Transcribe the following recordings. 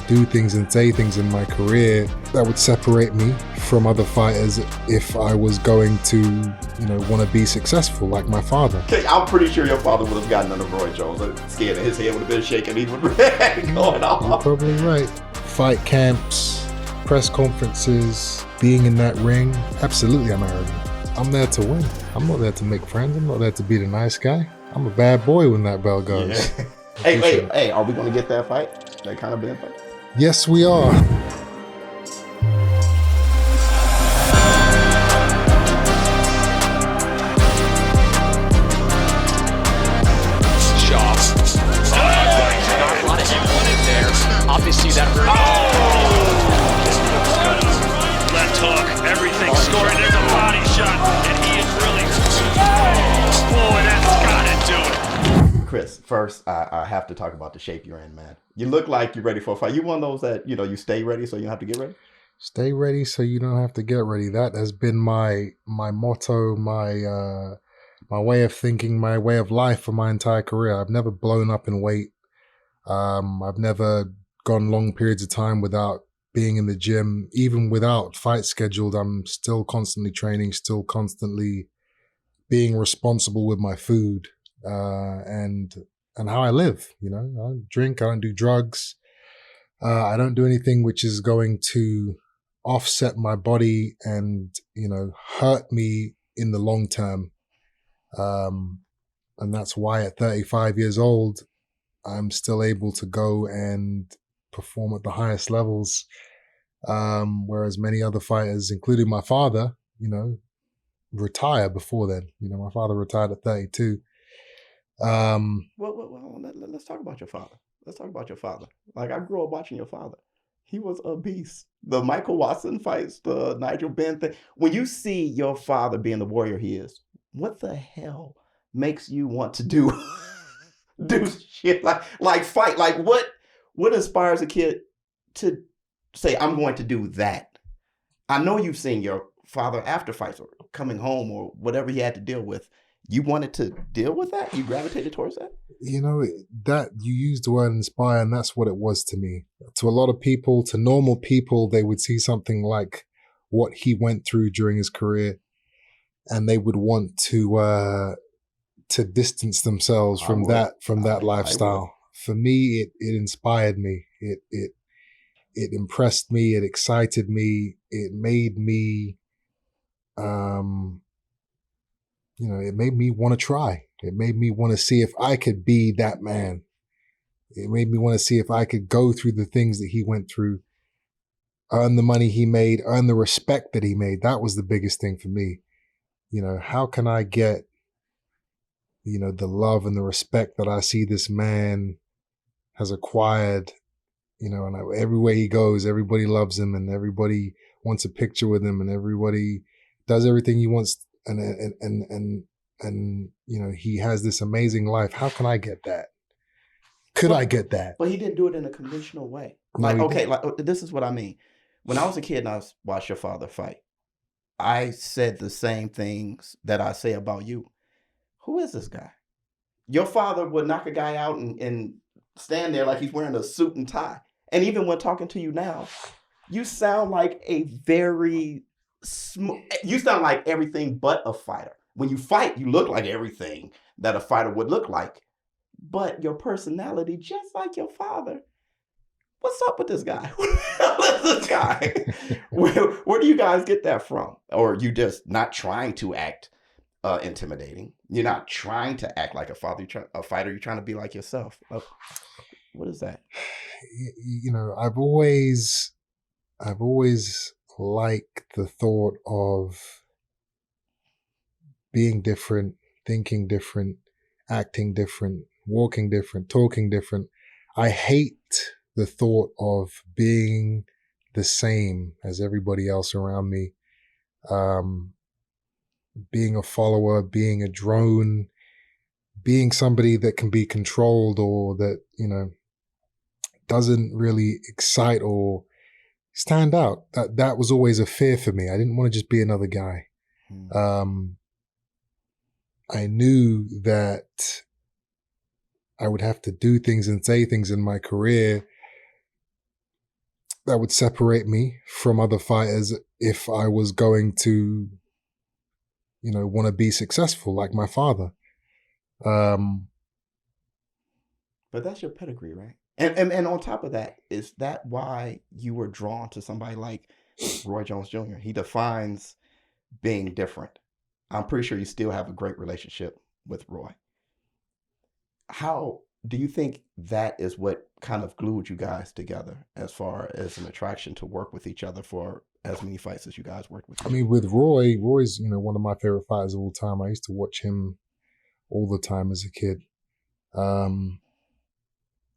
do things and say things in my career that would separate me from other fighters if I was going to, want to be successful like my father. Okay, I'm pretty sure your father would have gotten under Roy Jones and scared and his head would have been shaking. He would have been going off. You're probably right. Fight camps, press conferences, being in that ring, absolutely I'm arrogant. I'm there to win. I'm not there to make friends. I'm not there to be the nice guy. I'm a bad boy when that bell goes. Yeah. Hey, are we going to get that fight? That kind of Benn fight? Yes, we are. Obviously that left hook, everything scoring. There's a body shot, and he is really, boy, that's gotta do it. Chris, first I have to talk about the shape you're in, man. You look like you're ready for a fight. You one of those that you stay ready so you don't have to get ready. Stay ready so you don't have to get ready. That has been my motto, my way of thinking, my way of life for my entire career. I've never blown up in weight. I've never gone long periods of time without being in the gym. Even without fight scheduled, I'm still constantly training, still constantly being responsible with my food and how I live. I don't drink, I don't do drugs. I don't do anything which is going to offset my body and, hurt me in the long term. And that's why at 35 years old, I'm still able to go and perform at the highest levels. Whereas many other fighters, including my father, retire before then. My father retired at 32. Well, let's talk about your father. Let's talk about your father. Like, I grew up watching your father. He was a beast. The Michael Watson fights, the Nigel Benn thing. When you see your father being the warrior he is, what the hell makes you want to do shit like fight? Like what inspires a kid to say, I'm going to do that? I know you've seen your father after fights or coming home or whatever he had to deal with. You wanted to deal with that? You gravitated towards that? That you used the word inspire, and that's what it was to me. To a lot of people, to normal people, they would see something like what he went through during his career, and they would want to distance themselves from that lifestyle. For me, it inspired me. It impressed me. It excited me. It made me, it made me want to try. It made me want to see if I could be that man. It made me want to see if I could go through the things that he went through, earn the money he made, earn the respect that he made. That was the biggest thing for me. How can I get, the love and the respect that I see this man has acquired, and everywhere he goes, everybody loves him and everybody wants a picture with him and everybody does everything he wants. And he has this amazing life. How can I get that? Could I get that? But he didn't do it in a conventional way. No, This is what I mean. When I was a kid and I watched your father fight, I said the same things that I say about you. Who is this guy? Your father would knock a guy out and stand there like he's wearing a suit and tie. And even when talking to you now, you sound like you sound like everything but a fighter. When you fight, you look like everything that a fighter would look like. But your personality, just like your father. What's up with this guy? Who the hell is this guy? Where do you guys get that from? Or you just not trying to act intimidating? You're not trying to act like a fighter. You're trying to be like yourself. What is that? I've always liked the thought of being different, thinking different, acting different, walking different, talking different. I hate the thought of being the same as everybody else around me. Being a follower, being a drone, being somebody that can be controlled or that, doesn't really excite or stand out. That was always a fear for me. I didn't want to just be another guy. I knew that I would have to do things and say things in my career would separate me from other fighters if I was going to, want to be successful like my father. But that's your pedigree, right? And on top of that, is that why you were drawn to somebody like Roy Jones Jr.? He defines being different. I'm pretty sure you still have a great relationship with Roy. How do you think that is what kind of glued you guys together as far as an attraction to work with each other for as many fights as you guys worked with? I mean, with Roy's, one of my favorite fighters of all time. I used to watch him all the time as a kid.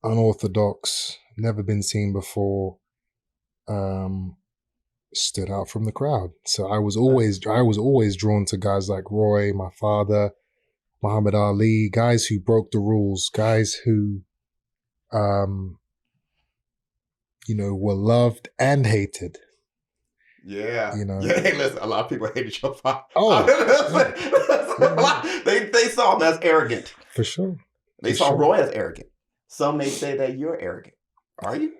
Unorthodox, never been seen before, stood out from the crowd. So I was always drawn to guys like Roy, my father, Muhammad Ali, guys who broke the rules, guys who, were loved and hated. Yeah. Yeah, hey, listen, a lot of people hated your father. Oh, They saw him as arrogant. For sure. They saw Roy as arrogant. Some may say that you're arrogant. Are you?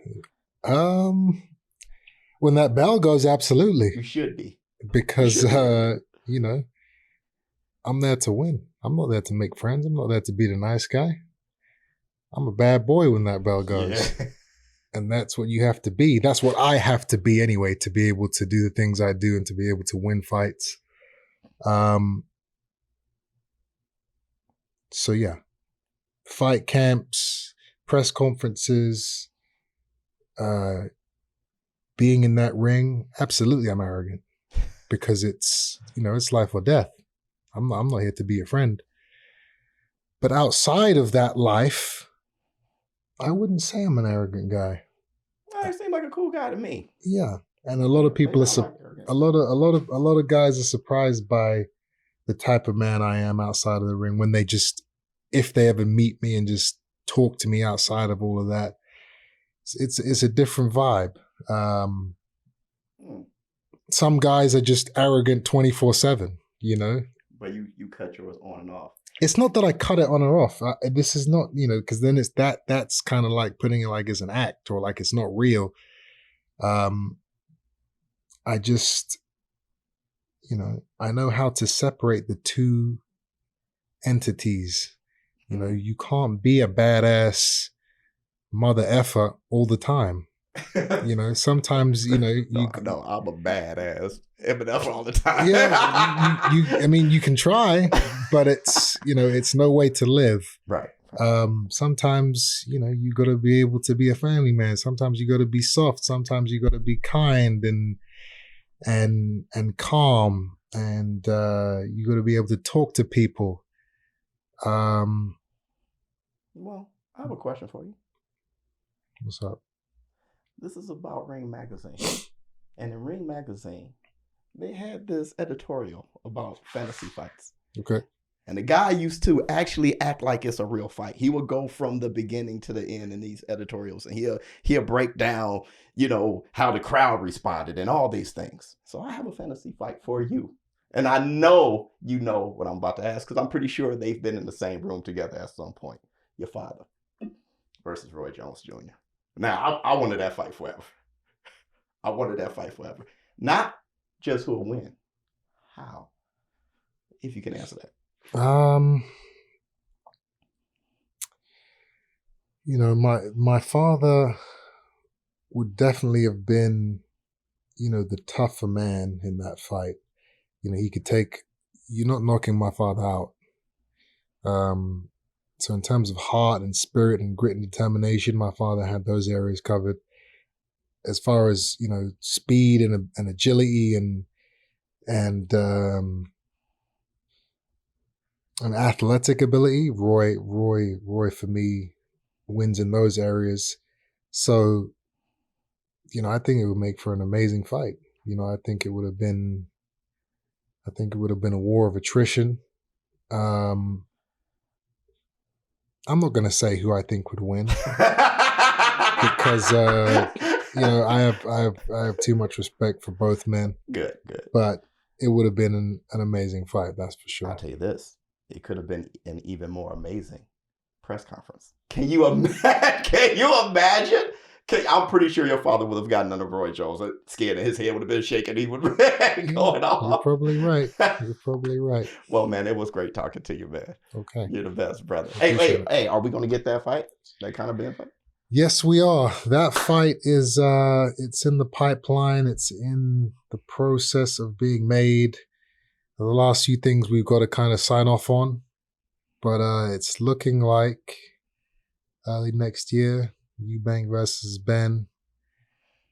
When that bell goes, absolutely. You should be. Because, I'm there to win. I'm not there to make friends. I'm not there to be the nice guy. I'm a bad boy when that bell goes. Yeah. And that's what you have to be. That's what I have to be anyway, to be able to do the things I do and to be able to win fights. So yeah, fight camps, press conferences, being in that ring, absolutely I'm arrogant because it's life or death. I'm not here to be a friend. But outside of that life, I wouldn't say I'm an arrogant guy. You seem like a cool guy to me. Yeah, and a lot of people a lot of guys are surprised by the type of man I am outside of the ring when if they ever meet me and just talk to me outside of all of that. It's a different vibe. Some guys are just arrogant 24/7, But you cut yours on and off. It's not that I cut it on or off. This is not, because then it's that's kind of like putting it like it's an act or like it's not real. I just, I know how to separate the two entities. You can't be a badass mother effer all the time. Sometimes, No, I'm a badass Eminem all the time. Yeah, you can try, but it's, it's no way to live. Right. Sometimes, you got to be able to be a family man. Sometimes you got to be soft. Sometimes you got to be kind and calm, and you got to be able to talk to people. Well, I have a question for you. What's up? This is about Ring Magazine. And in Ring Magazine, they had this editorial about fantasy fights. Okay. And the guy used to actually act like it's a real fight. He would go from the beginning to the end in these editorials, and he'll break down, how the crowd responded and all these things. So I have a fantasy fight for you. And I know you know what I'm about to ask, because I'm pretty sure they've been in the same room together at some point. Your father versus Roy Jones Jr. Now, I wanted that fight forever. I wanted that fight forever. Not just who'll win. How? If you can answer that. My father would definitely have been, the tougher man in that fight. He could you're not knocking my father out. So in terms of heart and spirit and grit and determination, my father had those areas covered. As far as, speed and agility and athletic ability, Roy for me wins in those areas. So, I think it would make for an amazing fight. I think it would have been a war of attrition. I'm not going to say who I think would win because I have too much respect for both men. Good. But it would have been an amazing fight, that's for sure. I'll tell you this: it could have been an even more amazing press conference. Can you imagine? I'm pretty sure your father would have gotten under Roy Jones scared and his head would have been shaking. He would have been going off. You're probably right. You're probably right. Well, man, it was great talking to you, man. Okay. You're the best, brother. Appreciate it. Hey, are we going to get that fight? That kind of Benn fight? Yes, we are. That fight is it's in the pipeline. It's in the process of being made. The last few things we've got to kind of sign off on. But it's looking like early next year, Eubank versus Benn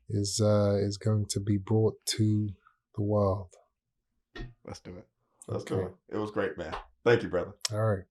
is going to be brought to the world. Let's do it. Let's do it. It was great, man. Thank you, brother. All right.